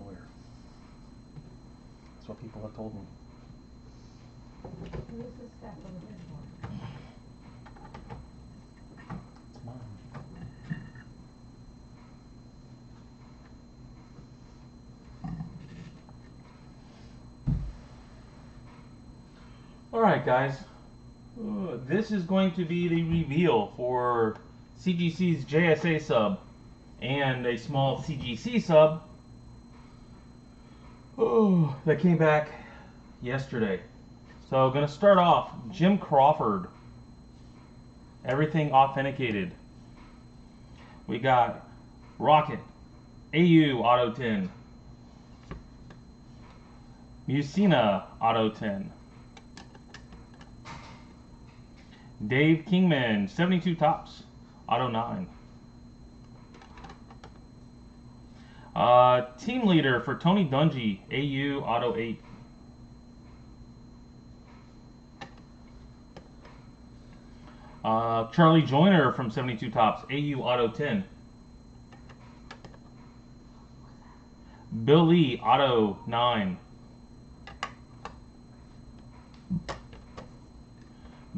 Where? That's what people have told me. Who is this stack over here for? It's mine. Alright guys, this is going to be the reveal for CGC's JSA sub and a small CGC sub that came back yesterday. So going to start off, Jim Crawford, everything authenticated. We got Rocket, AU Auto 10, Musina Auto 10, Dave Kingman, 72 tops, Auto 9. Team leader for Tony Dungy, AU Auto 8. Charlie Joyner from 72 tops, AU Auto 10. Bill Lee, Auto 9.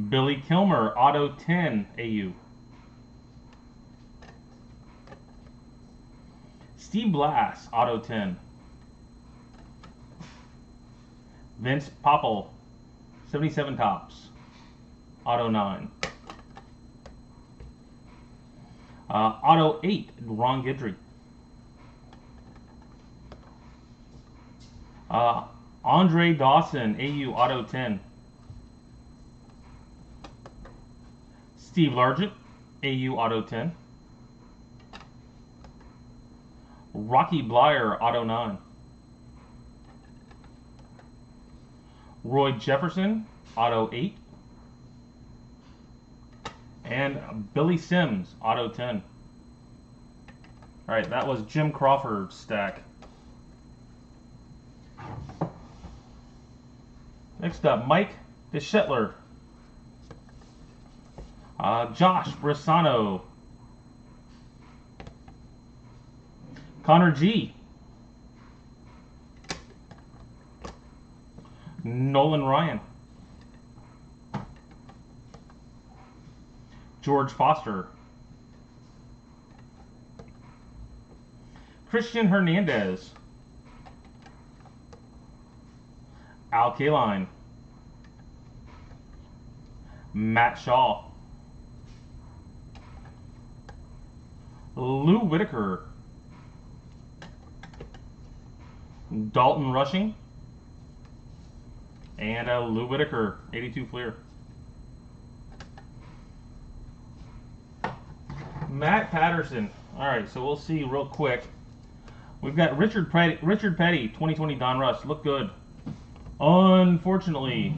Billy Kilmer, Auto 10, AU. Steve Blass, Auto 10. Vince Popple, 77 tops, Auto 9. Auto 8, Ron Guidry. Andre Dawson, AU Auto 10. Steve Largent, AU Auto 10. Rocky Blyer, Auto 9. Roy Jefferson, Auto 8. And Billy Sims, Auto 10. Alright, that was Jim Crawford's stack. Next up, Mike DeShetler. Josh Brisano. Connor G. Nolan Ryan. George Foster. Christian Hernandez. Al Kaline. Matt Shaw. Lou Whitaker. Dalton Rushing. And Lou Whitaker, 82 Fleer. Matt Patterson. Alright, so we'll see real quick. We've got Richard Petty, 2020 Don Russ. Look good. Unfortunately,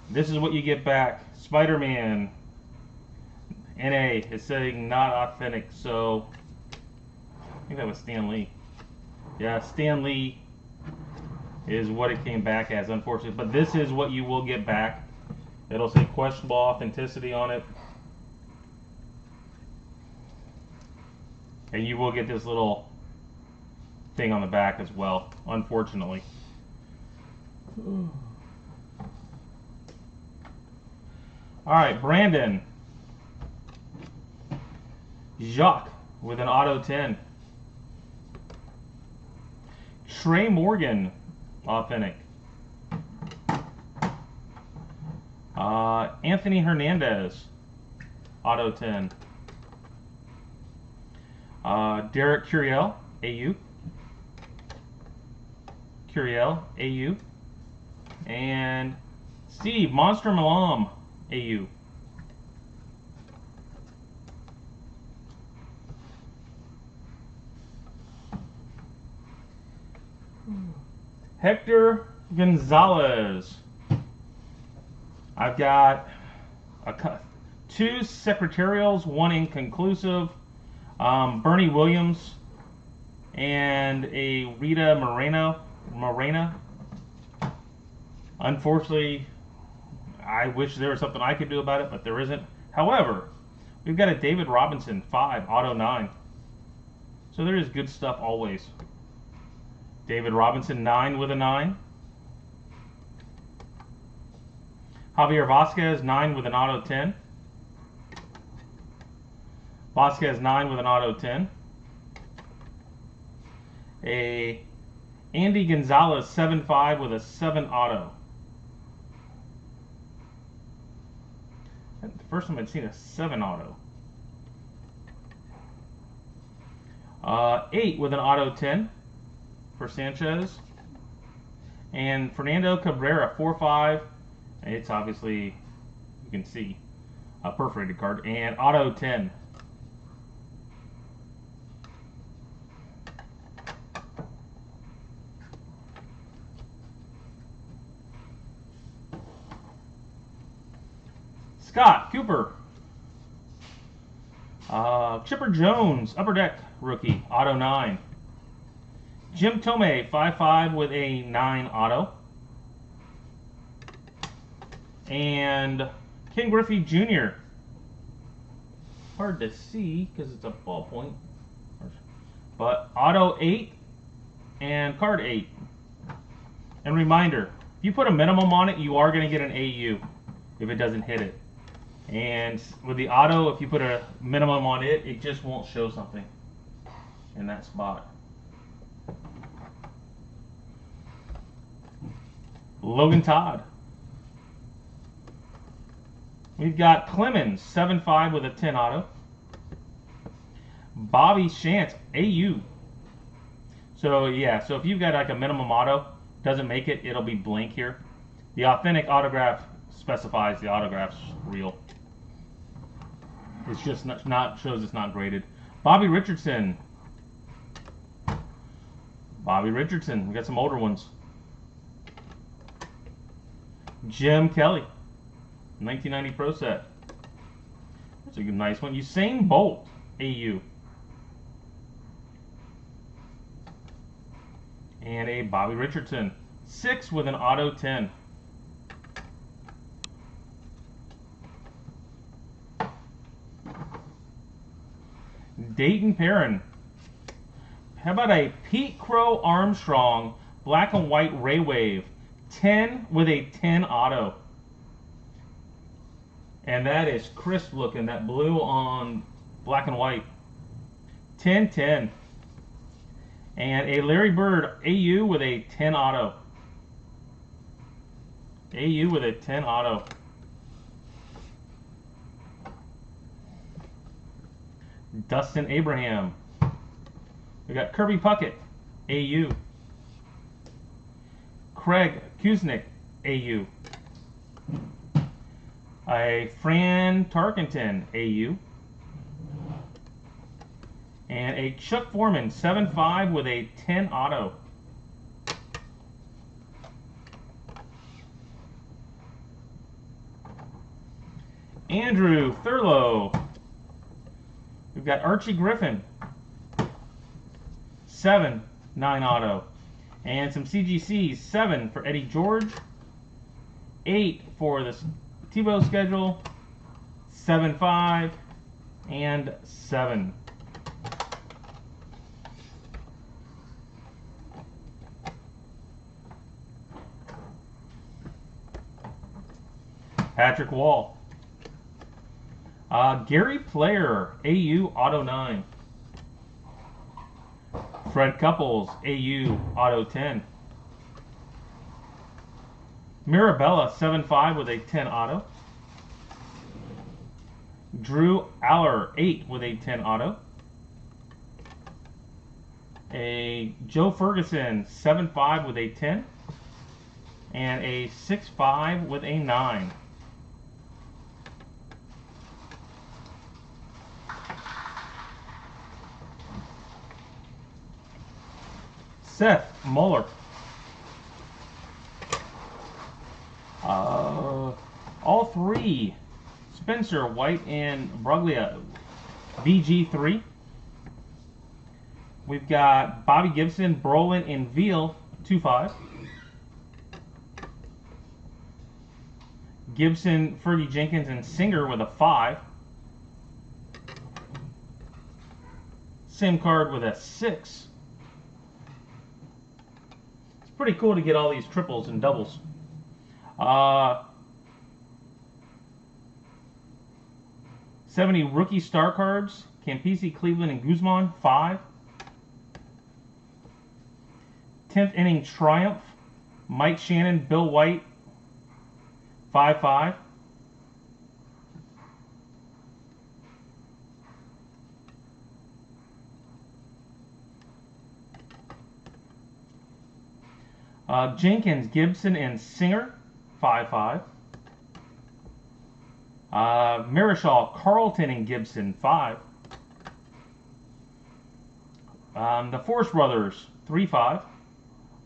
this is what you get back. Spider-Man NA is saying not authentic, so I think that was Stan Lee. Yeah, Stan Lee is what it came back as, unfortunately. But this is what you will get back. It'll say questionable authenticity on it. And you will get this little thing on the back as well, unfortunately. Alright, Brandon. Jacques with an Auto 10. Trey Morgan, authentic. Anthony Hernandez, Auto 10. Derek Curiel, AU. Curiel, AU. And Steve Monster Malam, AU. Hector Gonzalez. I've got two secretarials, one inconclusive. Bernie Williams and a Rita Morena. Unfortunately, I wish there was something I could do about it, but there isn't. However, we've got a David Robinson 5 Auto 9. So there is good stuff always. David Robinson, 9 with a 9. Javier Vasquez, 9 with an auto 10. Vasquez, 9 with an auto 10. A Andy Gonzalez, 7-5 with a 7 auto. That's the first time I'd seen a 7 auto. 8 with an auto 10 for Sanchez. And Fernando Cabrera, 4-5. It's obviously, you can see, a perforated card. And auto 10. Scott Cooper. Chipper Jones, Upper Deck rookie, auto 9. Jim Tomei, 5-5 with a 9 auto. And Ken Griffey Jr. Hard to see because it's a ballpoint. But auto 8 and card 8. And reminder, if you put a minimum on it, you are going to get an AU if it doesn't hit it. And with the auto, if you put a minimum on it, it just won't show something in that spot. Logan Todd. We've got Clemens, 7-5 with a 10 auto. Bobby Shantz, AU. So yeah, so if you've got like a minimum auto, doesn't make it, it'll be blank here. The authentic autograph specifies the autograph's real. It's just not shows it's not graded. Bobby Richardson. Bobby Richardson. We got some older ones. Jim Kelly, 1990 Pro Set. That's a good, nice one. Usain Bolt, AU. And a Bobby Richardson, 6 with an auto 10. Dayton Perrin. How about a Pete Crow Armstrong black and white Ray Wave, 10 with a 10 auto. And that is crisp looking, that blue on black and white. 10-10. And a Larry Bird AU with a 10 auto. AU with a 10 auto. Dustin Abraham. We got Kirby Puckett, AU. Craig Kuznick, AU. A Fran Tarkenton, AU. And a Chuck Foreman, 7-5 with a 10 auto. Andrew Thurlow. We've got Archie Griffin, 7, 9 auto. And some CGCs, 7 for Eddie George, 8 for the Tebow schedule, 7-5, and 7. Patrick Wall. Gary Player, AU, auto 9. Fred Couples, AU, auto 10. Mirabella, 7-5 with a 10 auto. Drew Aller, 8 with a 10 auto. A Joe Ferguson, 7-5 with a 10. And a 6-5 with a 9. Seth Muller. All 3. Spencer, White, and Bruglia. VG3. We've got Bobby Gibson, Brolin, and Veal, 2-5. Gibson, Fergie Jenkins, and Singer with a 5. Same card with a 6. pretty cool to get all these triples and doubles. Uh, 70 rookie star cards. Campisi, Cleveland, and Guzman, 5. 10th inning triumph. Mike Shannon, Bill White, 5/5. Jenkins, Gibson, and Singer, 5/5. Marischal, Carlton, and Gibson, 5. The Force Brothers, 3/5.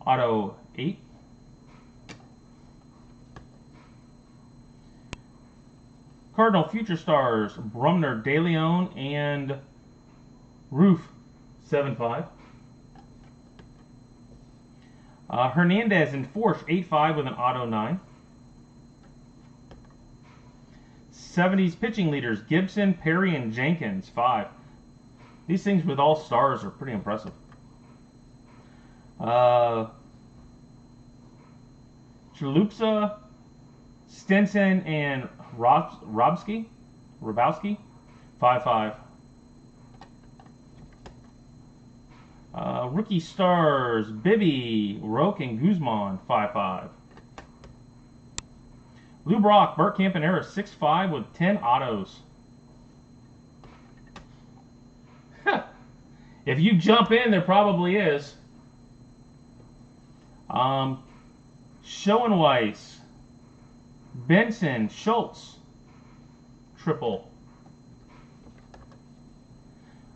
Auto, 8. Cardinal Future Stars, Brumner, De Leon, and Roof, 7/5. Hernandez and Force, 8/5 with an auto 9. 70s pitching leaders, Gibson, Perry, and Jenkins, 5. These things with all stars are pretty impressive. Chalupsa, Stenson, and Rabowski, 5/5. Rookie stars, Bibby, Roque, and Guzman, 5/5. Lou Brock, Burt Campanera, 6/5 with 10 autos. If you jump in, there probably is. Schoenweiss, Benson, Schultz, triple.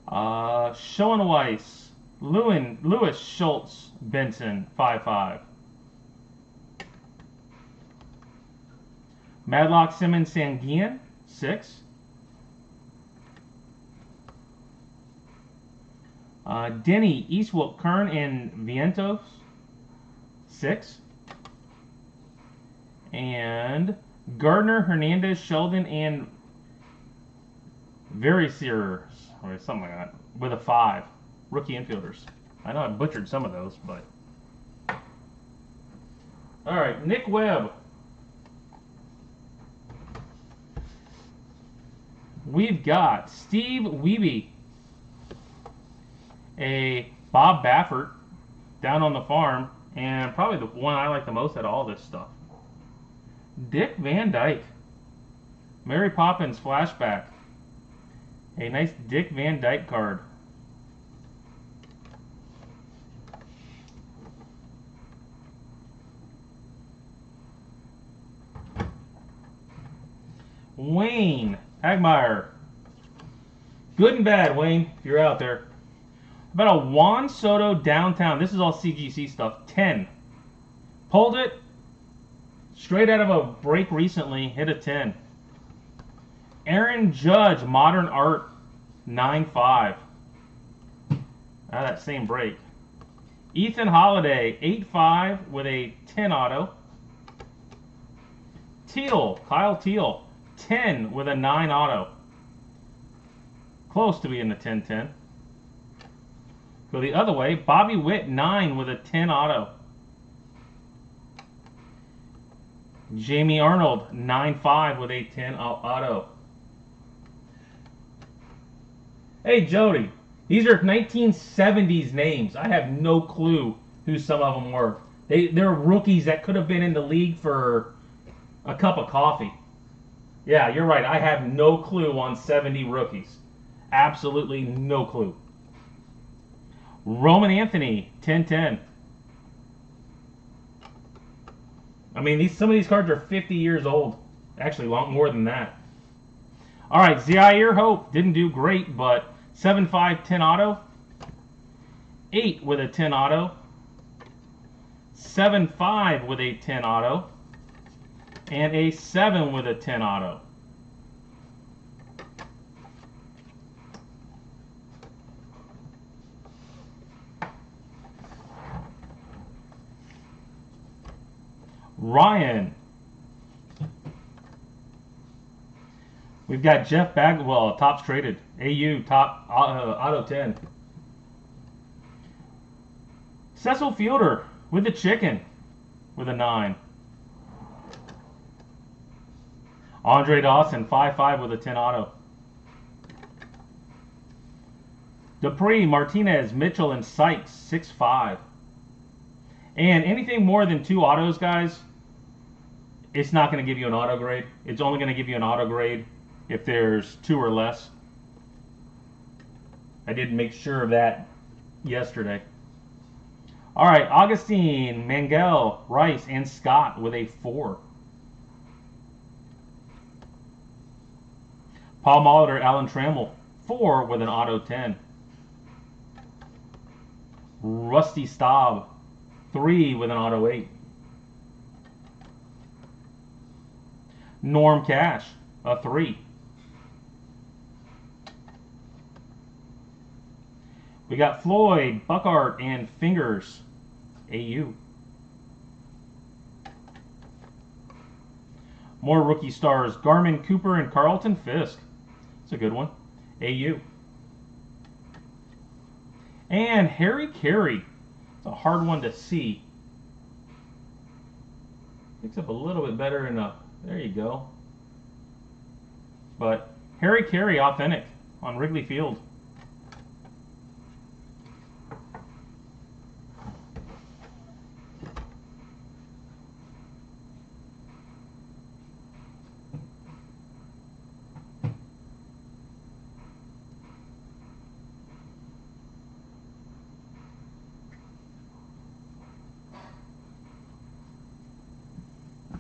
Schoenweiss, Lewis, Schultz, Benson, 5/5. Madlock, Simmons, Sanguian, 6. Denny, Eastwood, Kern, and Vientos, 6. And Gardner, Hernandez, Sheldon, and Verisier, or something like that, with a 5. Rookie infielders. I know I butchered some of those, but. All right, Nick Webb. We've got Steve Wiebe, a Bob Baffert down on the farm, and probably the one I like the most out of all this stuff. Dick Van Dyke, Mary Poppins flashback, a nice Dick Van Dyke card. Wayne Hagmeyer. Good and bad, Wayne, if you're out there. About a Juan Soto downtown. This is all CGC stuff. 10. Pulled it straight out of a break recently. Hit a 10. Aaron Judge, Modern Art, 9/5. Out of that same break. Ethan Holiday, 8/5 with a 10 auto. Teal, Kyle Teal, 10 with a 9 auto. Close to being a 10/10. Go the other way. Bobby Witt, 9 with a 10 auto. Jamie Arnold, 9/5 with a 10 auto. Hey, Jody. These are 1970s names. I have no clue who some of them were. They're rookies that could have been in the league for a cup of coffee. Yeah, you're right. I have no clue on 70 rookies. Absolutely no clue. Roman Anthony, 10/10. I mean, some of these cards are 50 years old. Actually, more than that. All right, Zaire Hope didn't do great, but 7/5 10 auto. 8 with a 10 auto. 7/5 with a 10 auto. And a 7 with a 10 auto. Ryan. We've got Jeff Bagwell, tops traded. AU, top auto 10. Cecil Fielder With the chicken. With a 9. Andre Dawson, 5-5 with a 10 auto. Dupree, Martinez, Mitchell, and Sykes, 6-5. And anything more than 2 autos, guys, it's not going to give you an auto grade. It's only going to give you an auto grade if there's 2 or less. I did make sure of that yesterday. All right, Augustine, Mangel, Rice, and Scott with a 4. Paul Molitor, Alan Trammell, 4 with an auto 10. Rusty Staub, 3 with an auto 8. Norm Cash, a 3. We got Floyd, Buckart, and Fingers, AU. More rookie stars, Garmin, Cooper, and Carlton Fisk. It's a good one. AU. And Harry Carey. It's a hard one to see. Picks up a little bit better enough. There you go. But Harry Carey, authentic on Wrigley Field.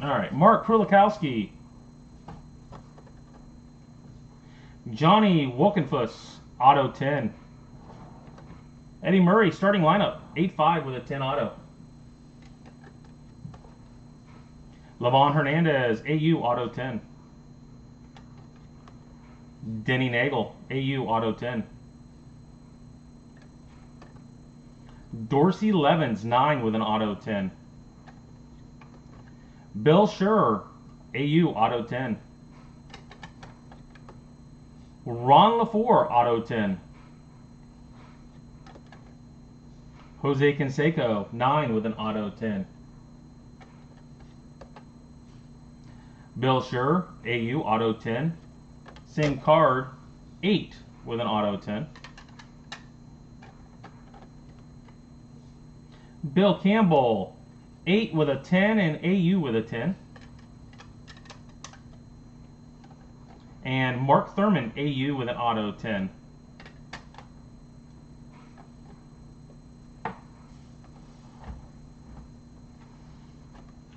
All right, Mark Krulikowski. Johnny Wilkenfuss, auto 10. Eddie Murray, starting lineup, 8-5 with a 10 auto. Levon Hernandez, AU, auto 10. Denny Nagel, AU, auto 10. Dorsey Levens, 9 with an auto 10. Bill Scherr, AU, auto 10. Ron LaFleur, auto 10. Jose Canseco, 9 with an auto 10. Bill Scherr, AU, auto 10. Same card, 8 with an auto 10. Bill Campbell, 8 with a 10 and AU with a 10. And Mark Thurman, AU with an auto 10.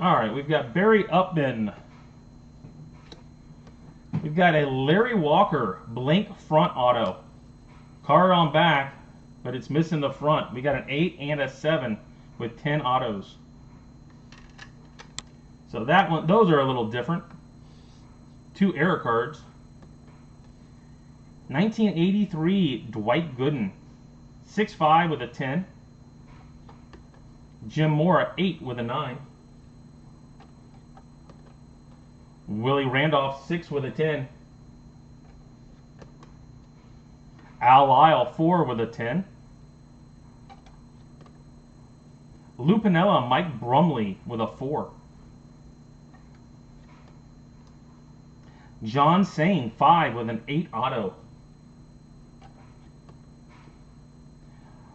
All right, we've got Barry Upman. We've got a Larry Walker blank front auto. Card on back, but it's missing the front. We got an 8 and a 7 with 10 autos. So that one, those are a little different. 2 error cards. 1983 Dwight Gooden, 6-5 with a 10. Jim Mora, 8 with a 9. Willie Randolph, 6 with a 10. Al Lyle, 4 with a 10. Lou Piniella, Mike Brumley with a 4. John Sain, 5 with an 8 auto.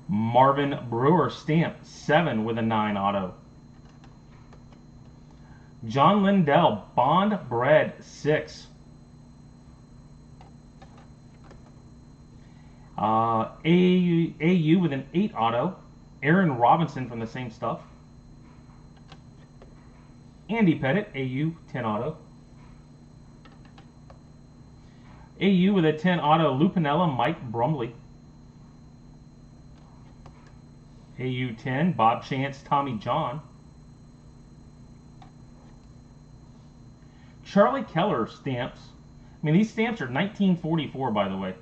Marvin Brewer, stamp, 7 with a 9 auto. John Lindell, bond bred, 6. AU with an 8 auto. Aaron Robinson from the same stuff. Andy Pettit, AU, 10 auto. AU with a 10 auto, Lou Piniella, Mike Brumley. AU 10, Bob Chance, Tommy John. Charlie Keller stamps. I mean, these stamps are 1944, by the way.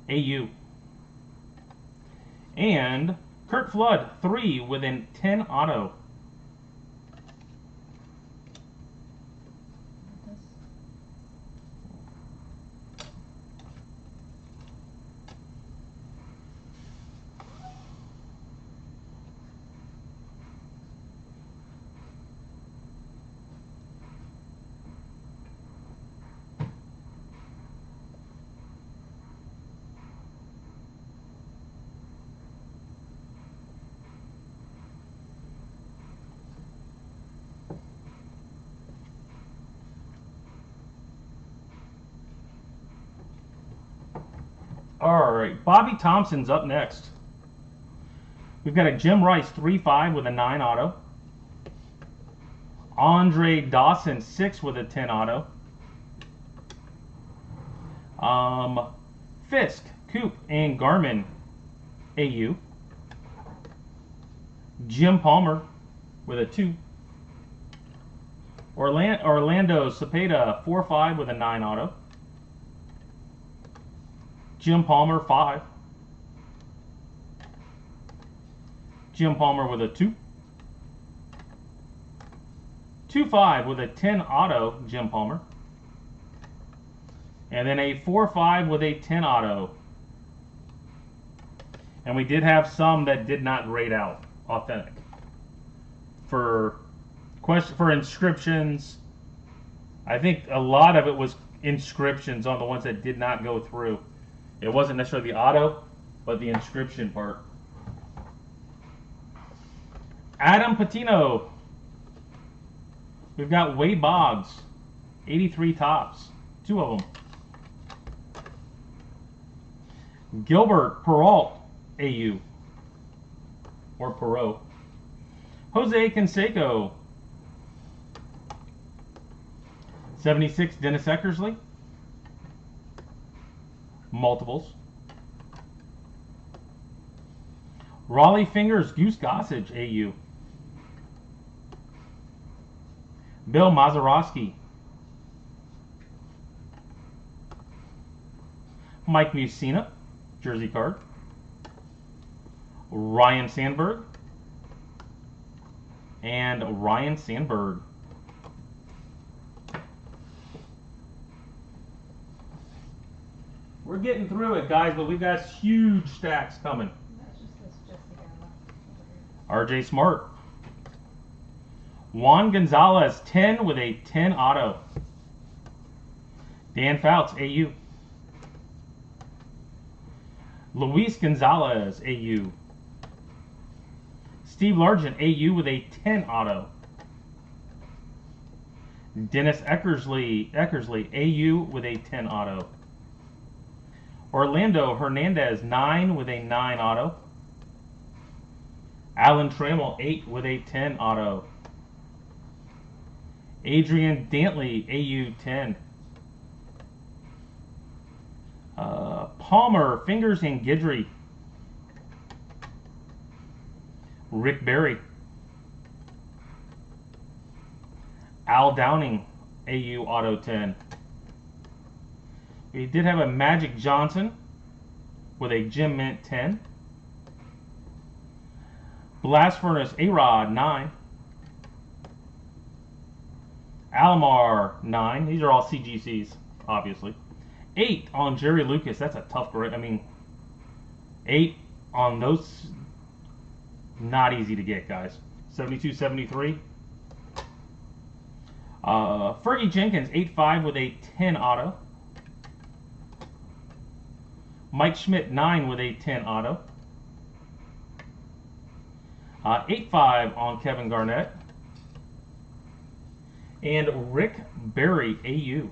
AU. And Kurt Flood, 3 with a 10 auto. All right, Bobby Thompson's up next. We've got a Jim Rice 3-5 with a 9 auto. Andre Dawson 6 with a 10 auto. Fisk, Coop, and Garmin AU. Jim Palmer with a 2. Orlando Cepeda 4-5 with a 9 auto. Jim Palmer 5. Jim Palmer with a 2. 2-5 with a 10 auto, Jim Palmer. And then a 4-5 with a 10 auto. And we did have some that did not grade out authentic. For inscriptions, I think a lot of it was inscriptions on the ones that did not go through. It wasn't necessarily the auto, but the inscription part. Adam Patino. We've got Wade Boggs, 83 tops, 2 of them. Gilbert Peralt, AU, or Perot. Jose Canseco, 76, Dennis Eckersley, multiples. Raleigh Fingers, Goose Gossage, AU. Bill Mazeroski. Mike Musina, jersey card. Ryan Sandberg. And Ryan Sandberg. We're getting through it, guys, but we've got huge stacks coming. That's just this Jessica left. RJ Smart. Juan Gonzalez, 10 with a 10 auto. Dan Fouts, AU. Luis Gonzalez, AU. Steve Largent, AU with a 10 auto. Dennis Eckersley, AU with a 10 auto. Orlando Hernandez, 9 with a 9 auto. Alan Trammell, 8 with a 10 auto. Adrian Dantley, AU 10. Palmer, Fingers, and Guidry. Rick Barry. Al Downing, AU Auto 10. We did have a Magic Johnson with a Jim Mint 10. Blast Furnace A-Rod 9. Alomar 9. These are all CGCs, obviously. 8 on Jerry Lucas. That's a tough grade. I mean, 8 on those, not easy to get, guys. 72, 73. Fergie Jenkins 8-5 with a 10 auto. Mike Schmidt 9 with a 10 auto. 8-5 on Kevin Garnett. And Rick Barry, AU.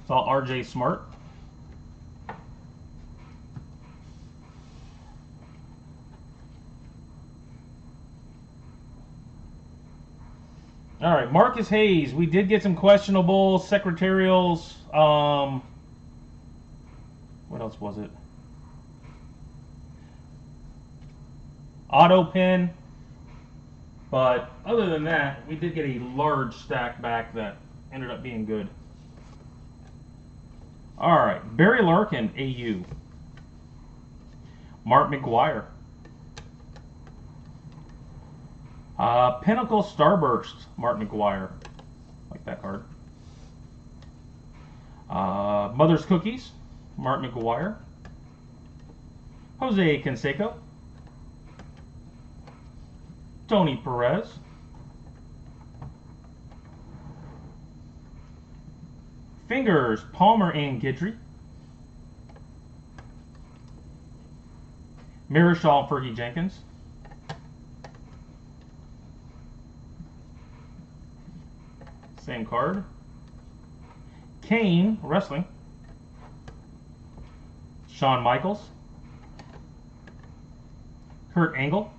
It's all RJ Smart. All right, Marcus Hayes. We did get some questionable secretarials. What else was it? Auto pin. But other than that, we did get a large stack back that ended up being good. All right, Barry Larkin, AU. Mark McGuire. Pinnacle Starburst, Mark McGuire. Like that card. Mother's Cookies, Mark McGuire. Jose Canseco. Tony Perez. Fingers, Palmer and Guidry. Marichal, Fergie Jenkins. Same card. Kane, Wrestling. Shawn Michaels, Kurt Angle,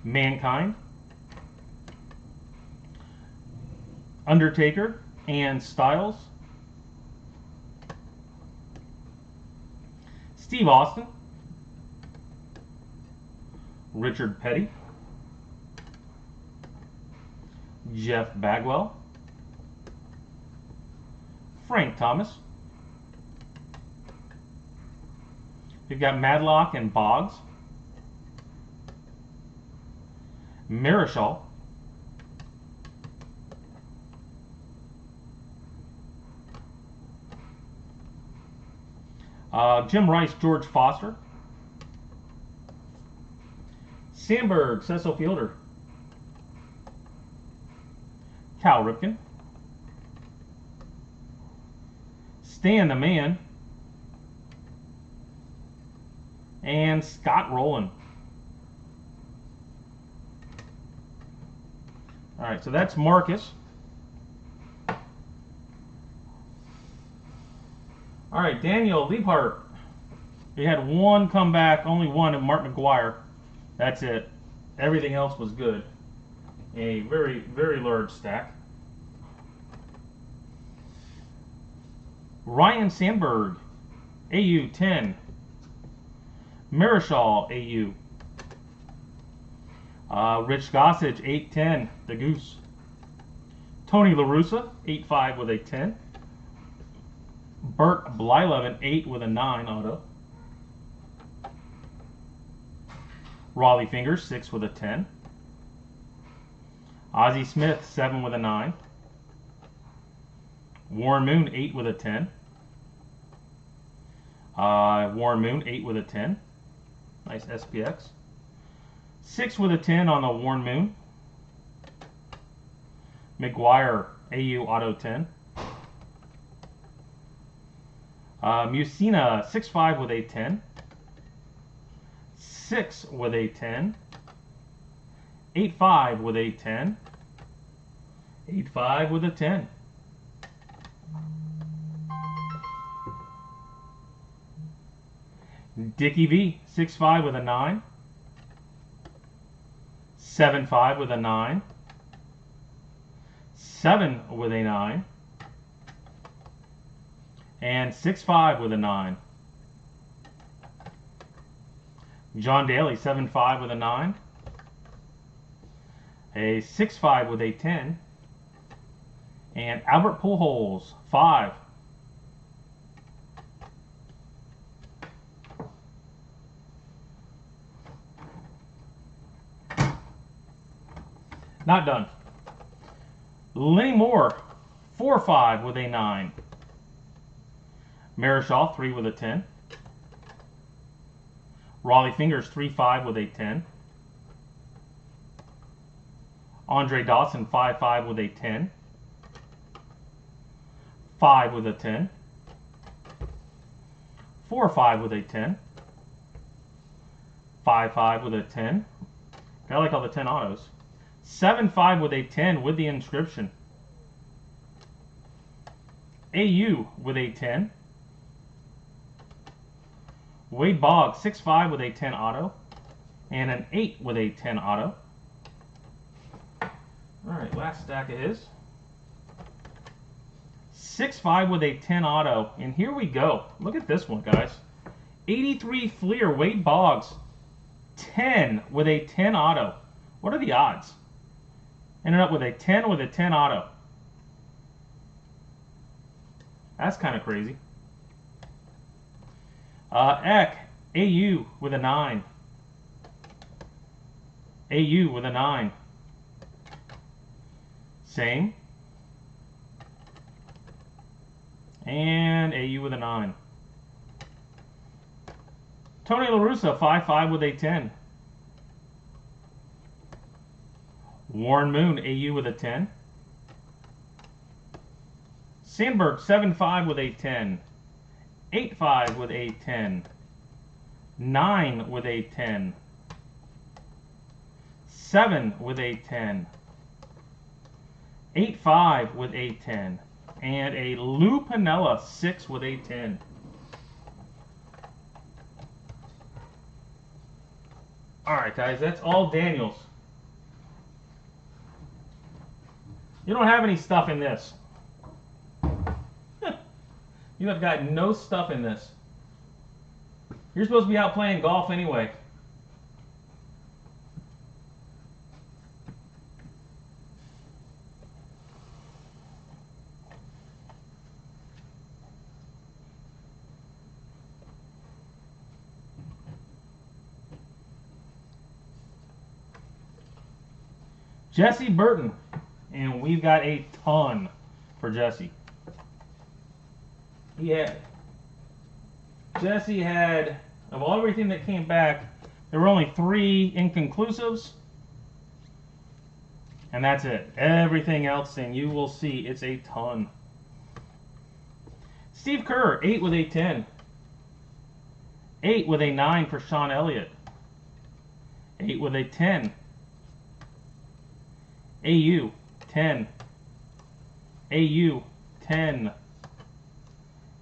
Mankind, Undertaker and Styles, Steve Austin, Richard Petty, Jeff Bagwell, Frank Thomas. We've got Madlock and Boggs, Marischal, Jim Rice, George Foster, Sandberg, Cecil Fielder, Cal Ripken, Stan the Man, and Scott Rowland. All right, so that's Marcus. All right, Daniel Liebhart. We had one comeback, only one of Mark McGuire. That's it. Everything else was good. A very, very large stack. Ryan Sandberg, AU 10. Marischal, AU. Rich Gossage, 8-10, the Goose. Tony La Russa, 8-5 with a 10. Burt Blyleven, 8 with a 9 auto. Raleigh Fingers, 6 with a 10. Ozzie Smith, 7 with a 9. Warren Moon, 8 with a 10. Warren Moon, 8 with a 10. Nice SPX. 6 with a 10 on the Warren Moon. McGuire, AU Auto 10. Musina, 6-5 with a 10. 6 with a 10. 8-5 with a 10. 8-5 with a 10. Dickie V, 6-5 with a 9. 7-5 with a 9. 7 with a 9. And 6-5 with a 9. John Daly, 7-5 with a 9. A 6-5 with a 10. And Albert Pujols, 5. Not done. Lenny Moore, 4-5 with a 9. Marischal, 3 with a 10. Raleigh Fingers, 3-5 with a 10. Andre Dawson, 5-5 with a 10. 5 with a 10. 4-5 with a 10. 5-5 with a 10. I like all the 10 autos. 7-5 with a 10 with the inscription. AU with a 10. Wade Boggs, 6-5 with a 10 auto. And an 8 with a 10 auto. Alright, last stack of his. 6-5 with a 10 auto. And here we go. Look at this one, guys. 83 Fleer, Wade Boggs. 10 with a 10 auto. What are the odds? Ended up with a 10 with a 10 auto. That's kind of crazy. Eck, AU with a 9. AU with a 9. Same. And AU with a 9. Tony La Russa, 5-5 with a 10. Warren Moon, AU with a 10. Sandberg, 7-5 with a 10. 8-5 with a 10. 9 with a 10. 7 with a 10. 8-5 with a 10. And a Lou Piniella 6 with a 10. Alright, guys, that's all Daniels. You don't have any stuff in this. You have got no stuff in this. You're supposed to be out playing golf anyway. Jesse Burton. And we've got a ton for Jesse. Jesse had, of all everything that came back, there were only 3 inconclusives. And that's it. Everything else, and you will see, it's a ton. Steve Kerr, 8 with a 10. 8 with a 9 for Sean Elliott. 8 with a 10. AU, 10. AU, 10.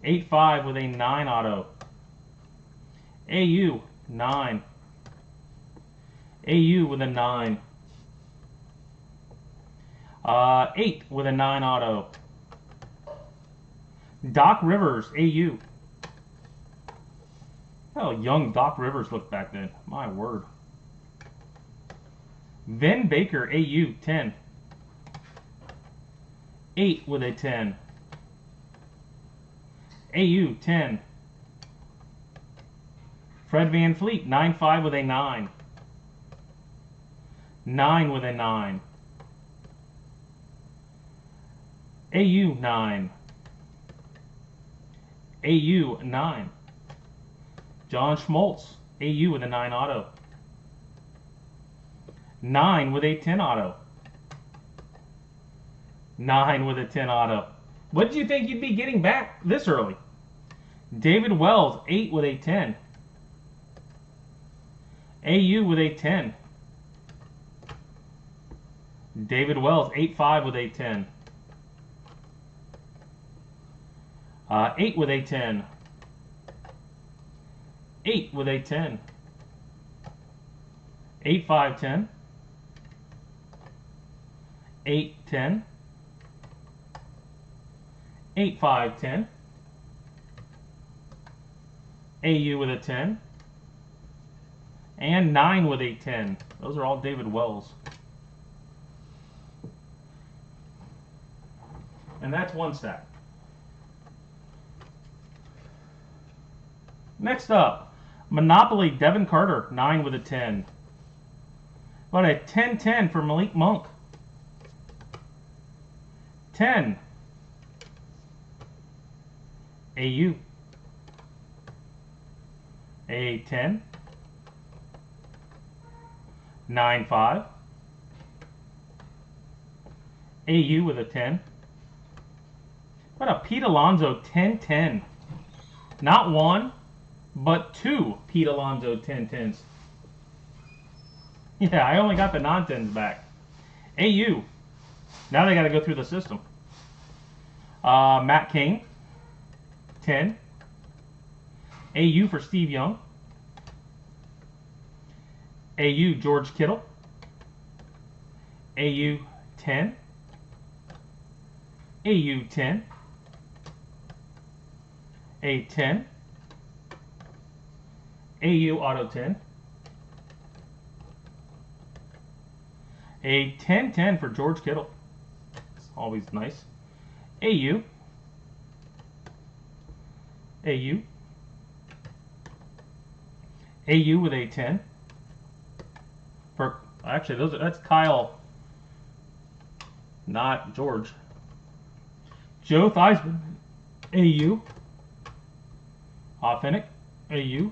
8-5 with a 9 auto. AU, 9. AU with a 9. 8 with a 9 auto. Doc Rivers, AU. How young Doc Rivers looked back then. My word. Vin Baker, AU, 10. 8 with a 10. AU, 10. Fred Van Fleet, 9-5 with a 9. 9 with a 9. AU, 9. AU, 9. John Schmaltz, AU with a 9 auto. 9 with a 10 auto. 9 with a 10 auto. What did you think you'd be getting back this early? David Wells, 8 with a 10. AU with a 10. David Wells, 8-5 with a 10. 8 with a 10. 8 with a 10. 8-5, 10. 8, 10. 8-5, 10. AU with a 10. And 9 with a 10. Those are all David Wells. And that's one stack. Next up, Monopoly Devin Carter, 9 with a 10. About a 10-10 for Malik Monk. 10. AU. A 10. 9-5. AU with a 10. What a Pete Alonso 10-10. Not one, but 2 Pete Alonso 10-10s. Yeah, I only got the non-10s back. AU. Now they got to go through the system. Matt Cain. 10. AU for Steve Young. AU George Kittle. AU 10. AU 10. A 10. AU Auto 10. A 10-10 for George Kittle. It's always nice. AU. AU. AU with a 10. For actually, that's Kyle, not George. Joe Theismann. AU. Authentic. AU.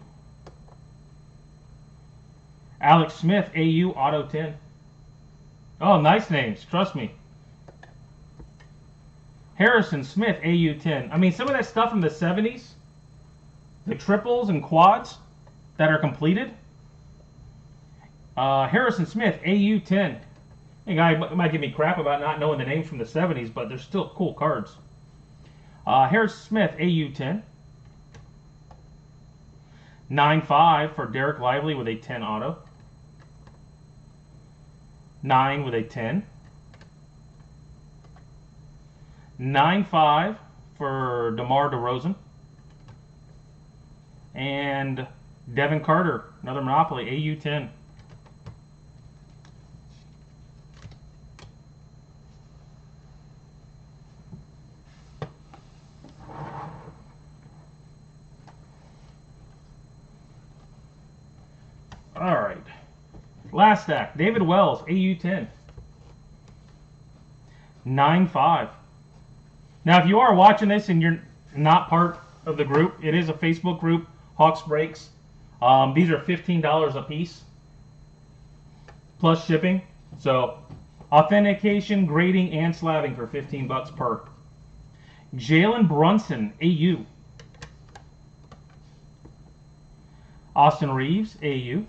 Alex Smith. AU Auto 10. Oh, nice names. Trust me. Harrison Smith, AU 10. I mean, some of that stuff from the 70s, the triples and quads that are completed. Harrison Smith, AU 10. A guy might give me crap about not knowing the names from the 70s, but they're still cool cards. Harris Smith, AU 10. 9-5 for Derek Lively with a 10 auto. 9 with a 10. 9-5 for DeMar DeRozan. And Devin Carter, another Monopoly, AU 10. All right. Last stack, David Wells, AU 10. 9-5. Now, if you are watching this and you're not part of the group, it is a Facebook group, Hawks Breaks. These are $15 a piece, plus shipping. So, authentication, grading, and slabbing for $15 per. Jalen Brunson, AU. Austin Reeves, AU.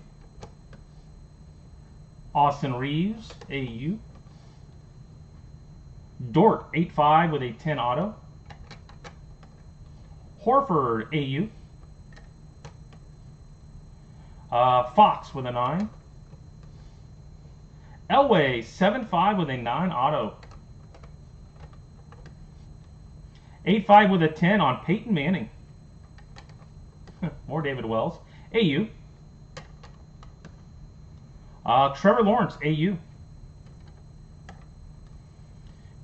Austin Reeves, AU. Dort, 8-5 with a 10 auto. Horford, AU. Fox with a 9. Elway, 7-5 with a 9 auto. 8-5 with a 10 on Peyton Manning. More David Wells. AU. Trevor Lawrence, AU.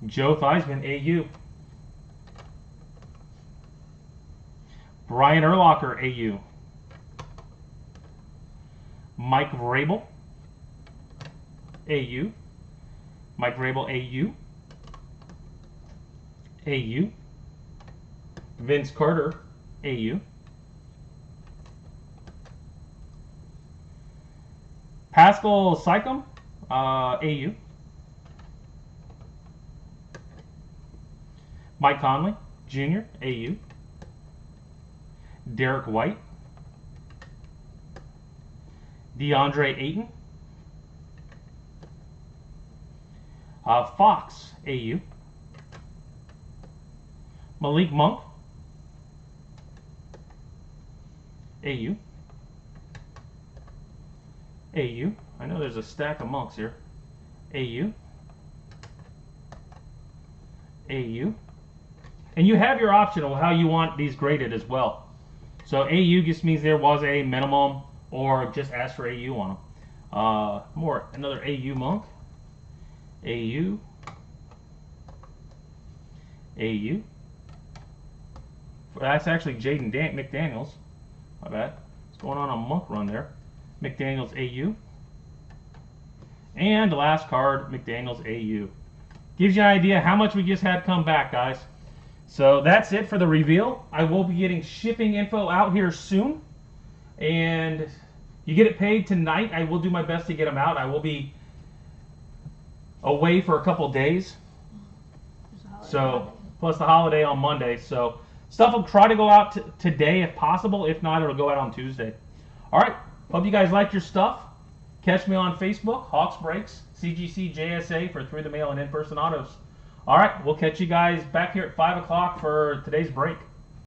Joe Theismann, AU. Brian Urlacher, AU. Mike Vrabel, AU. Mike Vrabel, AU. AU. Vince Carter, AU. Pascal Siakam, AU. Mike Conley, Jr., AU. Derek White. DeAndre Ayton. Fox, AU. Malik Monk, AU. AU. I know there's a stack of monks here. AU. AU. And you have your option of how you want these graded as well. So AU just means there was a minimum, or just ask for AU on them. Another AU monk. AU. AU. That's actually Jaden McDaniels. My bad. What's going on monk run there? McDaniels AU. And the last card, McDaniels AU. Gives you an idea how much we just had come back, guys. So that's it for the reveal. I will be getting shipping info out here soon. And you get it paid tonight. I will do my best to get them out. I will be away for a couple days. So, plus the holiday on Monday. So, stuff will try to go out today if possible. If not, it'll go out on Tuesday. All right. Hope you guys liked your stuff. Catch me on Facebook, Hawks Breaks, CGC, JSA for Through the Mail and In-Person Autos. All right, we'll catch you guys back here at 5 o'clock for today's break.